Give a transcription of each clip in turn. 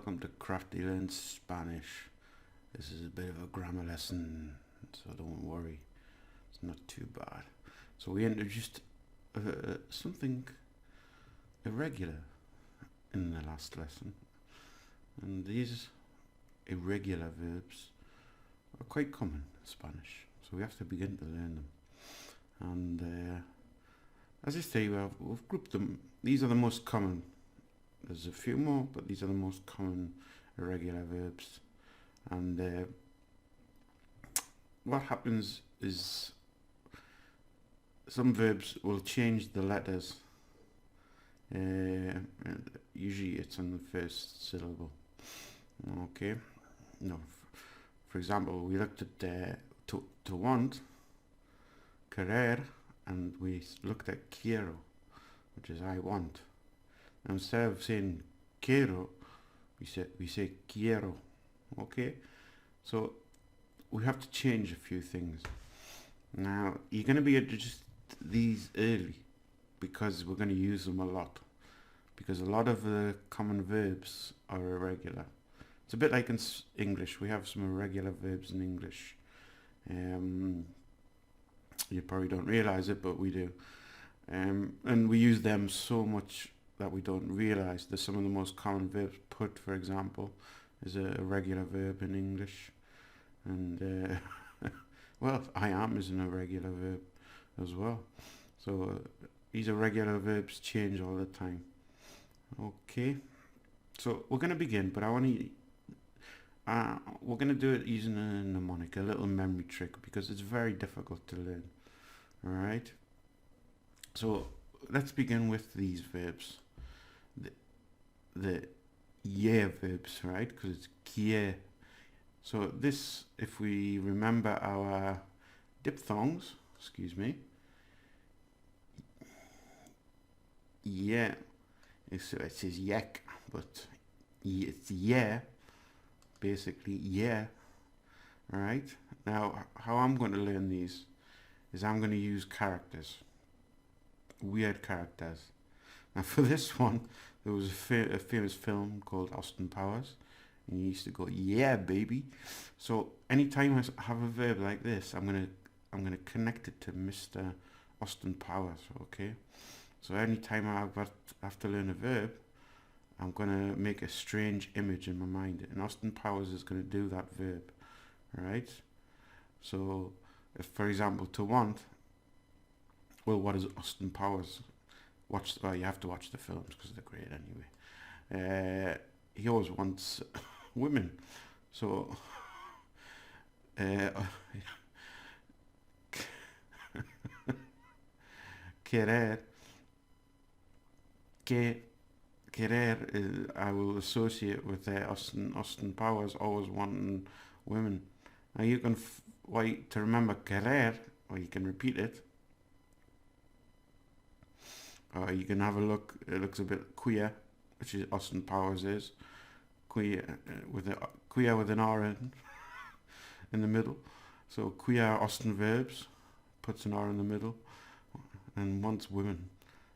welcome to Crafty Learn Spanish. This is a bit of a grammar lesson, so don't worry, it's not too bad. So we introduced something irregular in the last lesson, and these irregular verbs are quite common in Spanish, so we have to begin to learn them. And as I say, we've grouped them. These are the most common. There's a few more, but these are the most common irregular verbs. And what happens is some verbs will change the letters. Usually it's on the first syllable. Okay. No. For example, we looked at to want, querer, and we looked at quiero, which is I want. And instead of saying quiero, we say quiero. Okay, so we have to change a few things. Now you're going to be just these early because we're going to use them a lot. Because a lot of the common verbs are irregular. It's a bit like in English. We have some irregular verbs in English. You probably don't realize it, but we do. And we use them so much that we don't realize that some of the most common verbs. Put, for example, is a irregular verb in English. And, well, I am is an irregular verb as well. So these irregular verbs change all the time. Okay. So we're going to begin, but we're going to do it using a mnemonic, a little memory trick, because it's very difficult to learn. Alright? So let's begin with these verbs. The yeah verbs, right? Because it's quiere. So this, if we remember our diphthongs, excuse me, yeah, so it says yak, but it's yeah, basically yeah. Alright, now how I'm going to learn these is I'm going to use characters, weird characters. Now for this one, there was a famous film called Austin Powers, and he used to go, yeah, baby. So anytime I have a verb like this, I'm gonna connect it to Mr. Austin Powers. Okay. So anytime I have to learn a verb, I'm gonna make a strange image in my mind, and Austin Powers is gonna do that verb. Right. So, if, for example, to want. Well, what is Austin Powers? Well, you have to watch the films because they're great anyway. He always wants women. So, querer is, I will associate with Austin Powers always wanting women. Now you can, to remember querer, or you can repeat it. You can have a look. It looks a bit queer, which is Austin Powers is queer with an R in the middle. So queer Austin verbs puts an R in the middle and wants women.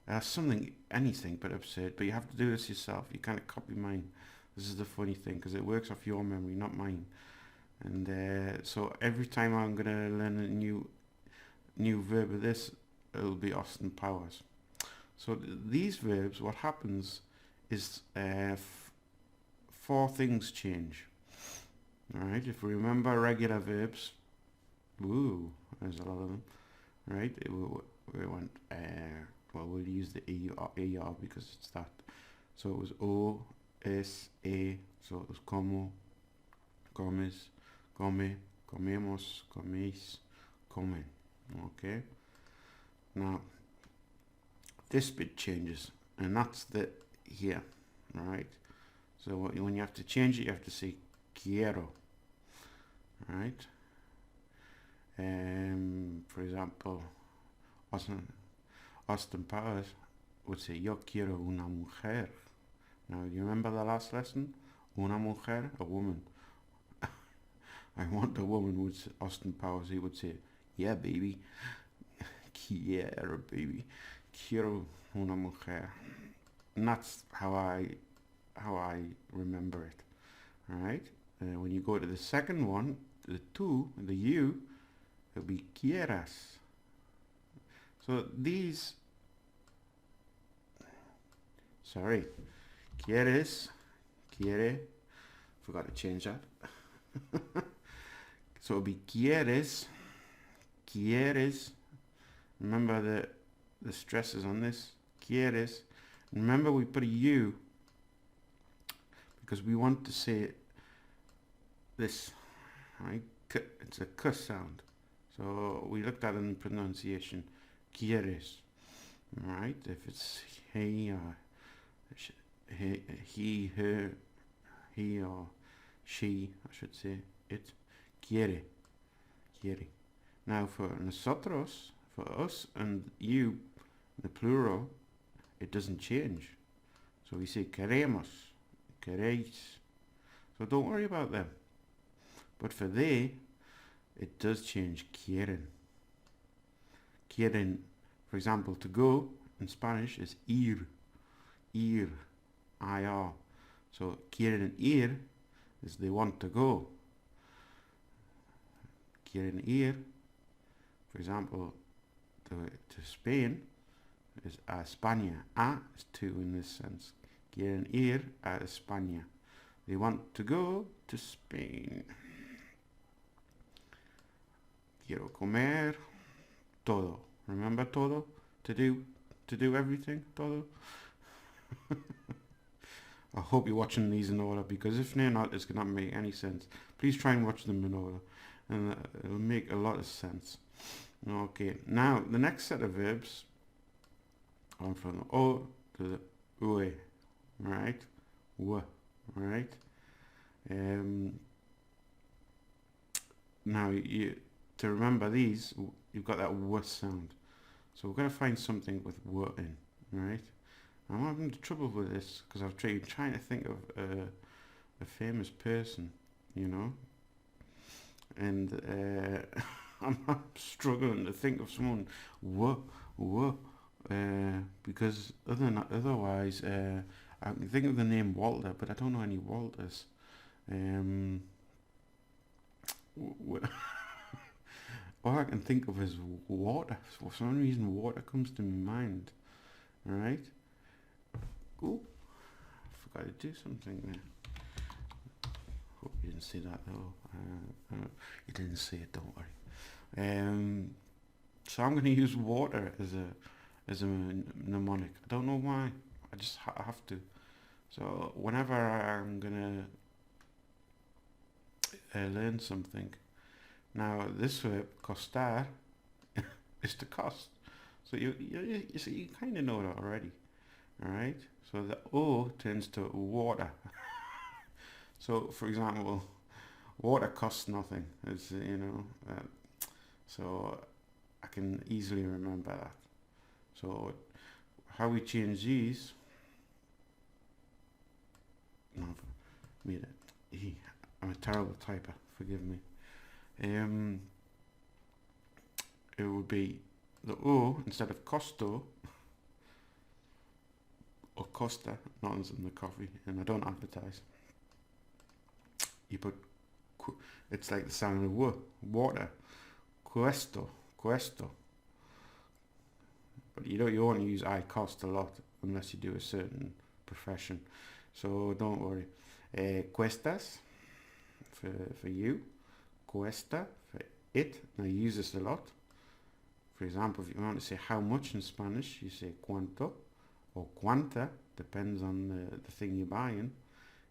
Anything but absurd. But you have to do this yourself. You can't copy mine. This is the funny thing because it works off your memory, not mine. And so every time I'm gonna learn a new verb of this, it'll be Austin Powers. So these verbs, what happens is 4 things change. Alright, if we remember regular verbs, there's a lot of them. Right, we went, well, we'll use the ER because it's that. So it was O, S, A, so it was como, comes, come, comemos, coméis, comen. Okay, now this bit changes, and that's the here, right? So when you have to change it, you have to say quiero, right? For example, Austin Powers would say yo quiero una mujer. Now you remember the last lesson? Una mujer, a woman. I want a woman. Would Austin Powers? He would say, yeah, baby, quiero, baby. Quiero una mujer. And that's how I how I remember it. All right. When you go to the second one, the tú, the you, it'll be quieras. So these, sorry, quieres, quiere, forgot to change that. So it'll be quieres, quieres. Remember the stresses on this, quieres. Remember we put a U because we want to say this, right? It's a k sound. So we looked at it in pronunciation, quieres, right? If it's he, her, he or she, I should say, it, quiere, quiere. Now for nosotros, for us and you, the plural, it doesn't change. So we say queremos, queréis. So don't worry about them. But for they, it does change, quieren. Quieren, for example, to go in Spanish is ir, ir, ir. So quieren ir is they want to go. Quieren ir, for example, to Spain is a España. A is to in this sense. Quieren ir a España. They want to go to Spain. Quiero comer todo. Remember todo? To do everything? Todo? I hope you're watching these in order, because if they're not, it's going to make any sense. Please try and watch them in order, and it'll make a lot of sense. Okay, now the next set of verbs are from the O to the UE, right? W, right? Now to remember these, you've got that W sound. So we're going to find something with W in, right? I'm having trouble with this because I've trying to think of a famous person, you know, and I'm struggling to think of someone because otherwise I can think of the name Walter, but I don't know any Walters. All I can think of is water. For some reason, water comes to my mind. All right. Oh, I forgot to do something there. Hope you didn't see that though. You didn't see it. Don't worry. So I'm going to use water as a mnemonic. I don't know why. I just have to. So whenever I'm going to learn something. Now this verb, costar, is to cost. So you see, you kind of know that already. Alright? So the O turns to water. So for example, water costs nothing. It's, you know, so I can easily remember that. So how we change these, I'm a terrible typer, forgive me. It would be the O instead of costo or costa. Nothing's in the coffee, and I don't advertise. You put it's like the sound of W, water. Questo. But you only use I cost a lot unless you do a certain profession. So don't worry. Cuestas for you. Cuesta for it. Now you use this a lot. For example, if you want to say how much in Spanish, you say cuánto or cuánta, depends on the thing you're buying.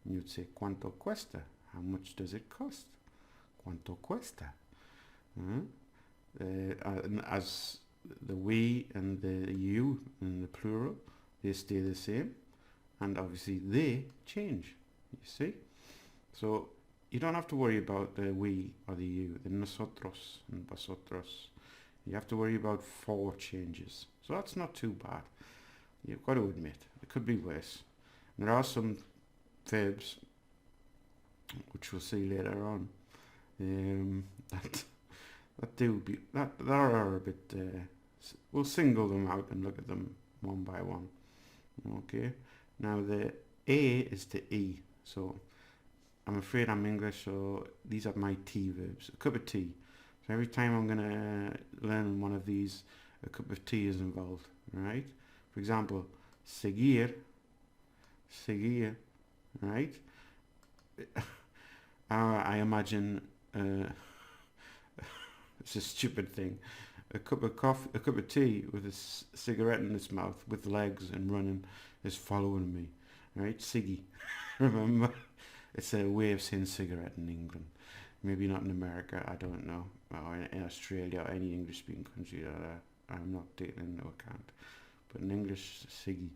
And you'd say cuánto cuesta. How much does it cost? Cuánto cuesta. As the we and the you in the plural, they stay the same, and obviously they change. You see, so you don't have to worry about the we or the you, the nosotros and vosotros. You have to worry about 4 changes. So that's not too bad. You've got to admit, it could be worse. And there are some verbs, which we'll see later on, that are a bit. We'll single them out and look at them one by one. Okay. Now the A is the E. So I'm afraid I'm English, so these are my T verbs. A cup of tea. So every time I'm going to learn one of these, a cup of tea is involved, right? For example, seguir, right? I imagine it's a stupid thing. A cup of tea with a cigarette in its mouth, with legs and running, is following me, right? Siggy, remember? It's a way of saying cigarette in England. Maybe not in America, I don't know, or in Australia or any English-speaking country that I'm not taking into account. But in English, ciggy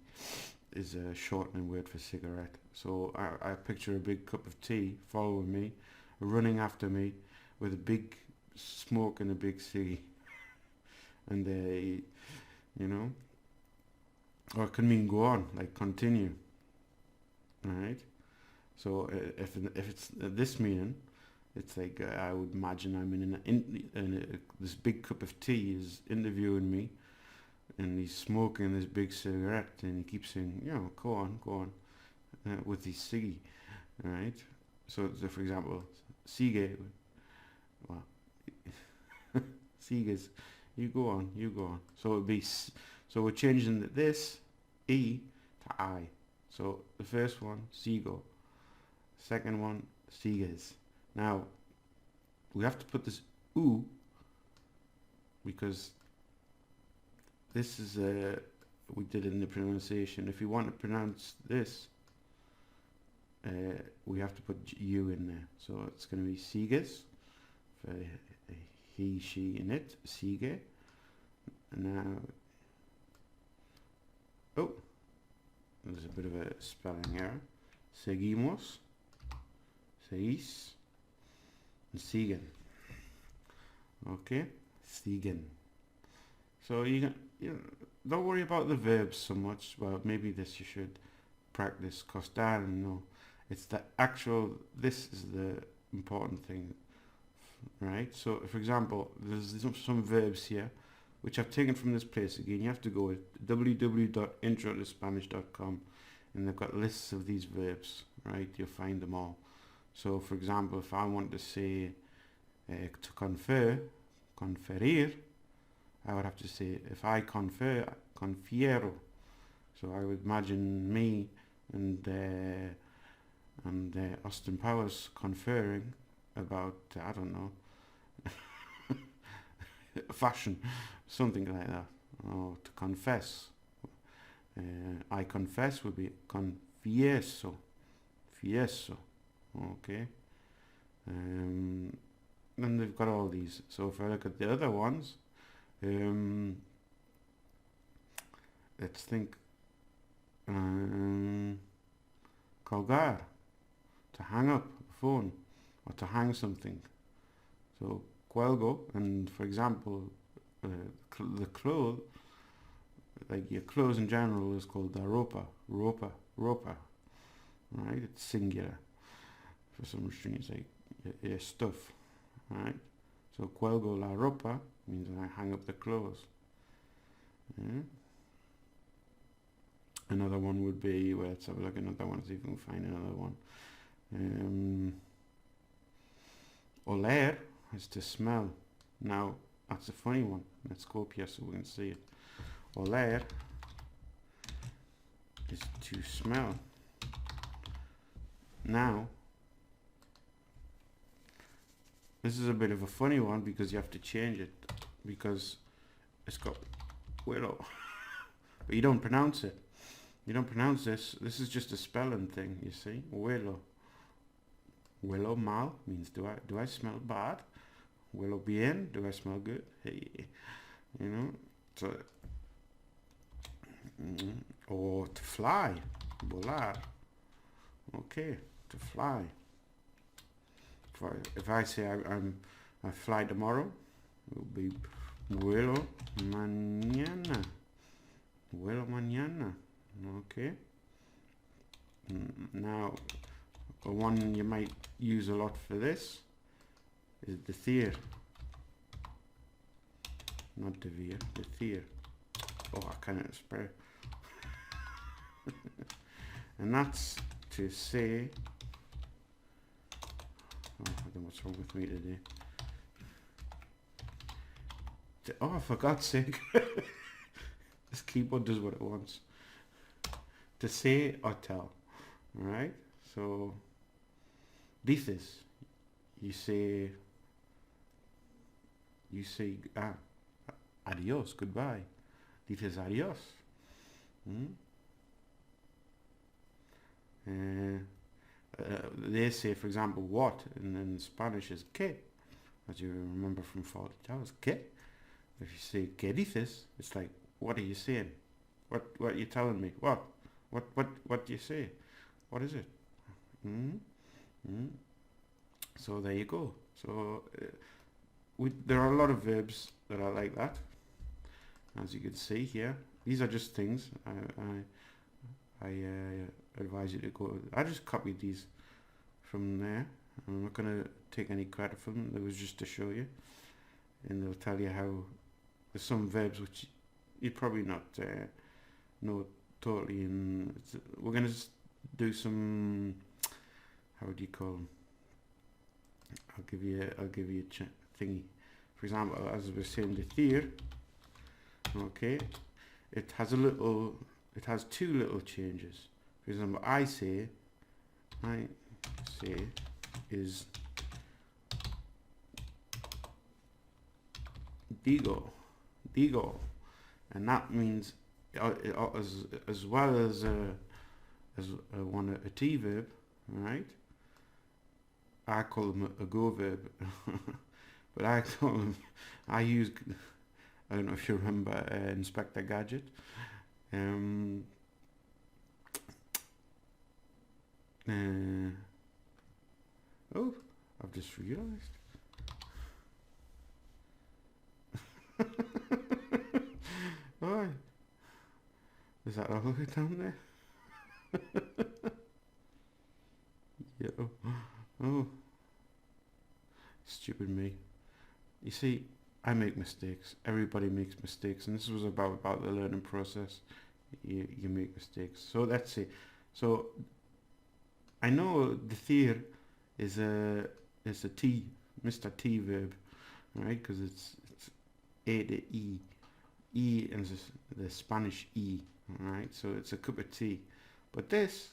is a shortening word for cigarette. So I picture a big cup of tea following me, running after me, with a big smoke and a big ciggy. And you know, or it can mean go on, like continue, right? So if it's this meaning, it's like I would imagine I'm in this big cup of tea is interviewing me, and he's smoking this big cigarette, and he keeps saying, go on, with his ciggy, right? So for example, sigue, well, sigues, you go on. So it'd be, so we're changing this E to I. So the first one, sigo. Second one, sigues. Now, we have to put this U because this is we did it in the pronunciation. If you want to pronounce this, we have to put U in there. So it's going to be sigues for he, she, and it. Sigue. Now, oh, there's a bit of a spelling error. Seguimos, seguís, and siguen. Okay, siguen. So you don't worry about the verbs so much. Well, maybe this you should practice, cause I don't know. It's the actual. This is the important thing, right? So, for example, there's some verbs here which I've taken from this place. Again, you have to go with www.introtospanish.com, and they've got lists of these verbs, right? You'll find them all. So, for example, if I want to say to confer, conferir, I would have to say, if I confer, confiero. So I would imagine me and Austin Powers conferring about, I don't know, fashion, something like that. Or to confess. I confess would be confieso. Fieso. Okay. Then they've got all these. So if I look at the other ones, let's think. Colgar, to hang up a phone or to hang something. So cuelgo, and for example, the clothes, like your clothes in general, is called the ropa, ropa, right? It's singular. For some reason, it's like your stuff, right? So cuelgo la ropa means I hang up the clothes. Yeah. Another one would be, well, let's have a look at another one, see if we can find another one. Oler is to smell. Now, that's a funny one. Let's go up here so we can see it. Oler is to smell. Now, this is a bit of a funny one because you have to change it because it's got willow, but you don't pronounce it. You don't pronounce this. This is just a spelling thing, you see. Huelo. Huelo mal means do I smell bad? Huelo bien, do I smell good? Hey, you know. So, or to fly, volar. Okay, to fly. If I say I fly tomorrow, it will be vuelo mañana. Vuelo mañana. Okay. Now, one you might use a lot for this is decir. Not devir, decir. Oh, I can't spell. and that's to say, oh, I don't know what's wrong with me today. Oh, for God's sake. This keyboard does what it wants. To say or tell. Alright? So, dices. You say adios, goodbye. Dices adios. They say, for example, what in Spanish is que, as you remember from Faulty Towers. Que. If you say que dices, it's like, what are you saying? What are you telling me? What do you say? What is it? So there you go. So there are a lot of verbs that are like that, as you can see here. These are just things I advise you to go. I just copied these from there. I'm not going to take any credit for them. It was just to show you, and they'll tell you how there's some verbs which you probably not know totally. And we're going to do some, how would you call them? I'll give you a thingy. For example, as we were saying, the theatre. Okay, it has two little changes. For example, I say is digo, and that means as well as a T verb, right? I call them a go verb, but I use, I don't know if you remember Inspector Gadget. Oh, I've just realised. Oh, is that all the way down there? Yeah. Oh, stupid me. You see, I make mistakes. Everybody makes mistakes, and this was about the learning process. You make mistakes. So let's see. So I know the theatre is a T, Mr. T verb, right? Because it's A to E. E is the Spanish E, right? So it's a cup of tea. But this,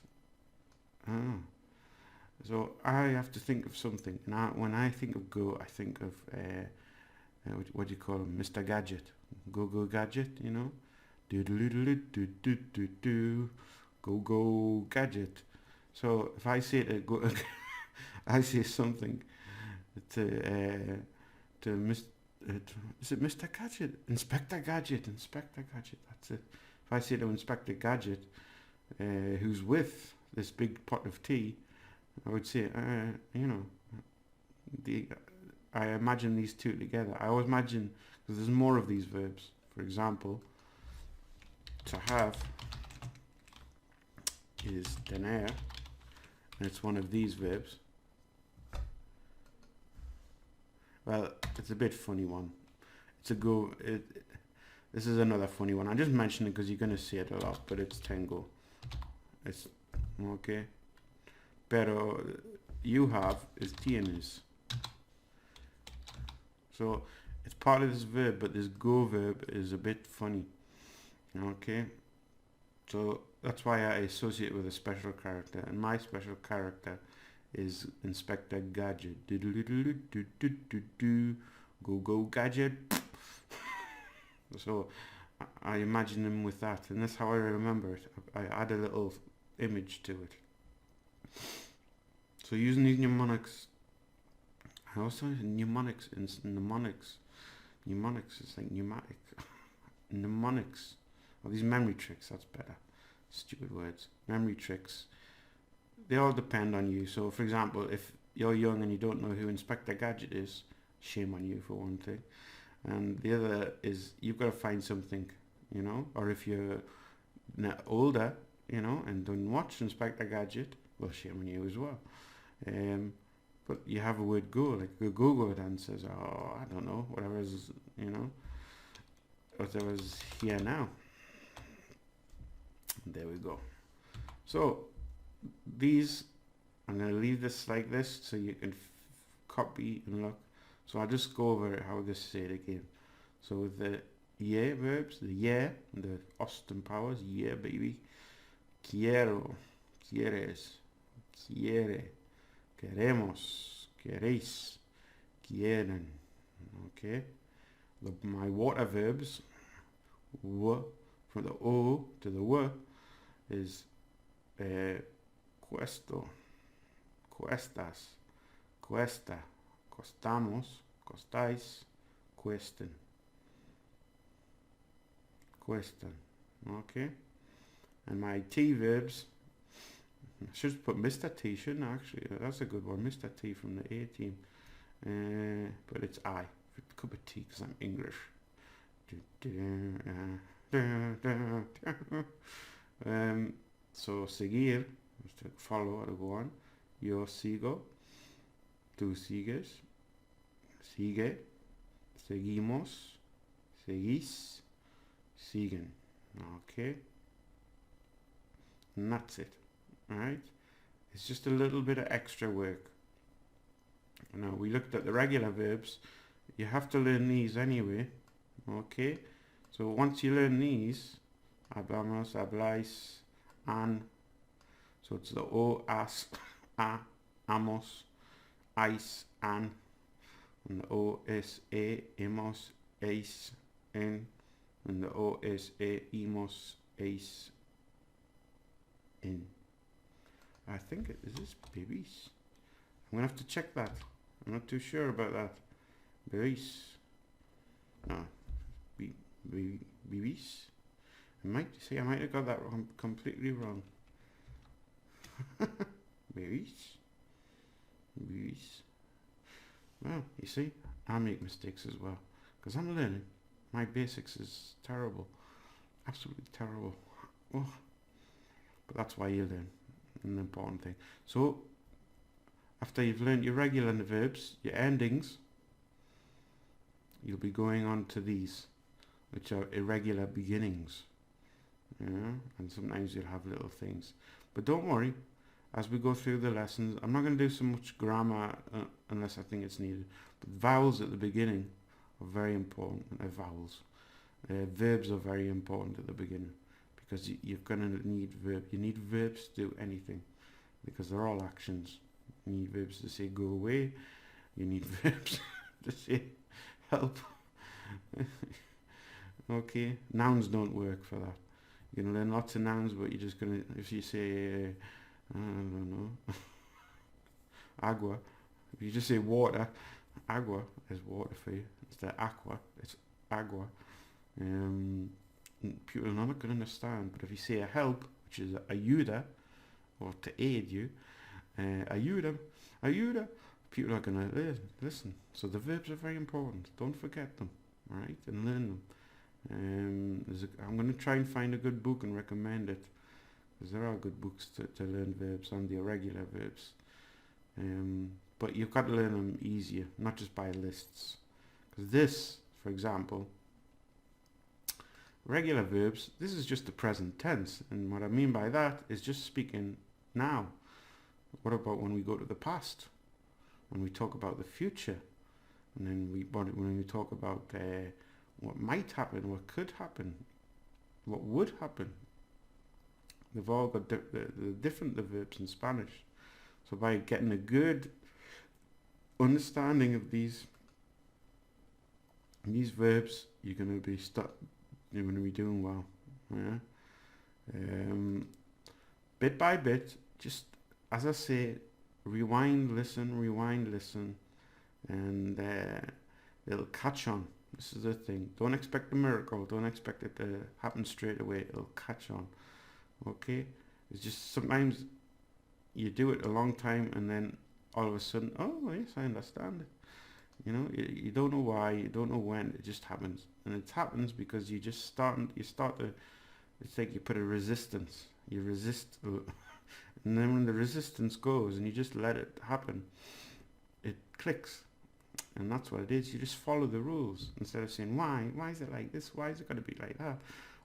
so I have to think of something. And when I think of go, I think of what do you call him? Mr. Gadget. Go Gadget, you know? Do go Gadget. So if I say to go, I say something to Mr. Is it Mr. Gadget? Inspector Gadget. That's it. If I say to Inspector Gadget, who's with this big pot of tea, I would say, you know, I imagine these two together. I always imagine, because there's more of these verbs. For example, to have is tener, and it's one of these verbs. Well, it's a bit funny one. It's a go. This is another funny one. I just mentioned it because you're going to see it a lot, but it's tengo. It's okay. Pero you have is tienes. So it's part of this verb, but this go verb is a bit funny. Okay. So that's why I associate it with a special character, and my special character is Inspector Gadget. Go Gadget. So I imagine him with that, and that's how I remember it. I add a little image to it. So using these mnemonics, I also use mnemonics. Mnemonics is like pneumatic. Mnemonics. Oh, these memory tricks, that's better. Stupid words. Memory tricks. They all depend on you. So, for example, if you're young and you don't know who Inspector Gadget is, shame on you for one thing. And the other is you've got to find something, you know. Or if you're older, you know, and don't watch Inspector Gadget, well, shame on you as well. But you have a word go, like Google it and says, oh, I don't know, whatever is, you know, whatever's here now. There we go. So these, I'm going to leave this like this so you can copy and look. So I'll just go over how this say it again. So with the yeah verbs, the yeah, and the Austin powers, yeah baby. Quiero, quieres, quiere, queremos, queréis, quieren. Okay. My water verbs, w, from the o to the w, is questo, cuestas, cuesta, costamos, costáis, cuesten. Cuestan. Okay. And my T verbs, I should put Mr. T, shouldn't I? Actually, that's a good one. Mr. T from the A team. But it's I. A cup of tea because I'm English. So seguir, to follow or to go on. Yo sigo, tú sigues, sigue, seguimos, seguís, siguen. Okay. And that's it. Alright. It's just a little bit of extra work. Now we looked at the regular verbs. You have to learn these anyway. Okay. So once you learn these, hablamos, habláis, an. So it's the o, as, a, amos, ais, an. And the o, es, e, hemos, eis, en. And the o, es, e, imos, eis, in. I think it is this babies. I'm gonna have to check that. I'm not too sure about that. Babies. No. Babies. I might have got that wrong, completely wrong. Babies. Babies. Well, you see, I make mistakes as well. Because I'm learning. My basics is terrible. Absolutely terrible. Oh. But that's why you learn. An important thing. So, after you've learned your regular verbs, your endings, you'll be going on to these, which are irregular beginnings. Yeah? And sometimes you'll have little things. But don't worry, as we go through the lessons, I'm not going to do so much grammar unless I think it's needed. But vowels at the beginning are very important. Vowels. Verbs are very important at the beginning. Because you're going to need you need verbs to do anything, because they're all actions. You need verbs to say go away. You need verbs to say help. Okay, nouns don't work for that. You're going to learn lots of nouns, but you're just going to, if you say, I don't know, agua, if you just say water, agua is water for you. Instead of aqua, it's agua. People are not going to understand, but if you say a help, which is ayuda, or to aid you, ayuda, people are going to listen. So the verbs are very important. Don't forget them, alright, and learn them. I'm going to try and find a good book and recommend it, because there are good books to learn verbs and the irregular verbs. But you've got to learn them easier, not just by lists. Because this, for example, regular verbs, this is just the present tense, and what I mean by that is just speaking now. What about when we go to the past? When we talk about the future? And then when we talk about what might happen, what could happen, what would happen? They've all got the different verbs in Spanish. So by getting a good understanding of these verbs, you're going to be you're going to be doing well. Yeah. Bit by bit, just as I say, rewind, listen, and it'll catch on. This is the thing. Don't expect a miracle. Don't expect it to happen straight away. It'll catch on. Okay? It's just sometimes you do it a long time and then all of a sudden, oh yes, I understand it. You know, you don't know why, you don't know when, it just happens. And it happens because you start to, it's like you put a resistance. You resist, and then when the resistance goes and you just let it happen, it clicks. And that's what it is. You just follow the rules instead of saying, why is it like this? Why is it going to be like that?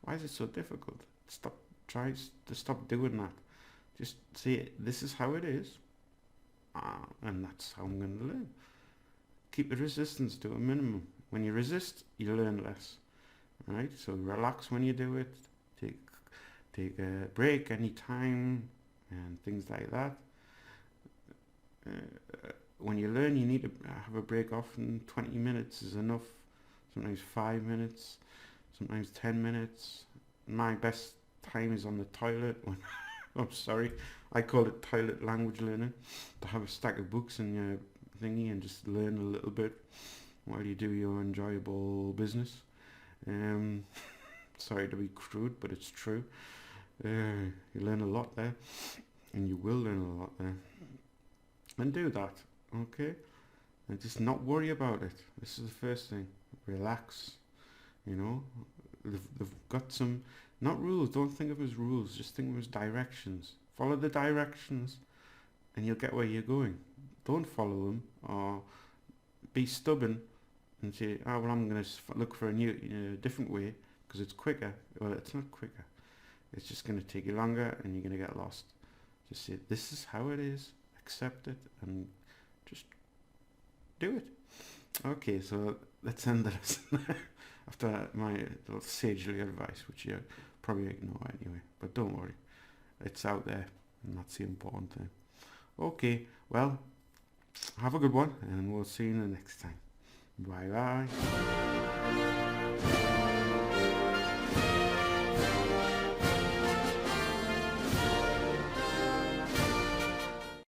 Why is it so difficult? Stop doing that. Just say, this is how it is, and that's how I'm going to learn. Keep the resistance to a minimum. When you resist, you learn less. Right? So relax when you do it. Take a break anytime, and things like that. When you learn, you need to have a break. Often 20 minutes is enough. Sometimes 5 minutes. Sometimes 10 minutes. My best time is on the toilet. When I'm sorry, I call it toilet language learning. To have a stack of books in your thingy and just learn a little bit while you do your enjoyable business. Sorry to be crude, but it's true. You learn a lot there, and you will learn a lot there. And do that, okay? And just not worry about it. This is the first thing. Relax. You know, they've got some, not rules. Don't think of it as rules. Just think of it as directions. Follow the directions, and you'll get where you're going. Don't follow them, or be stubborn and say, oh, well, I'm going to look for a new, different way because it's quicker. Well, it's not quicker. It's just going to take you longer and you're going to get lost. Just say, this is how it is. Accept it and just do it. Okay, so let's end the lesson after my little sagely advice, which you probably ignore anyway. But don't worry. It's out there and that's the important thing. Okay, well, have a good one and we'll see you the next time. Bye bye.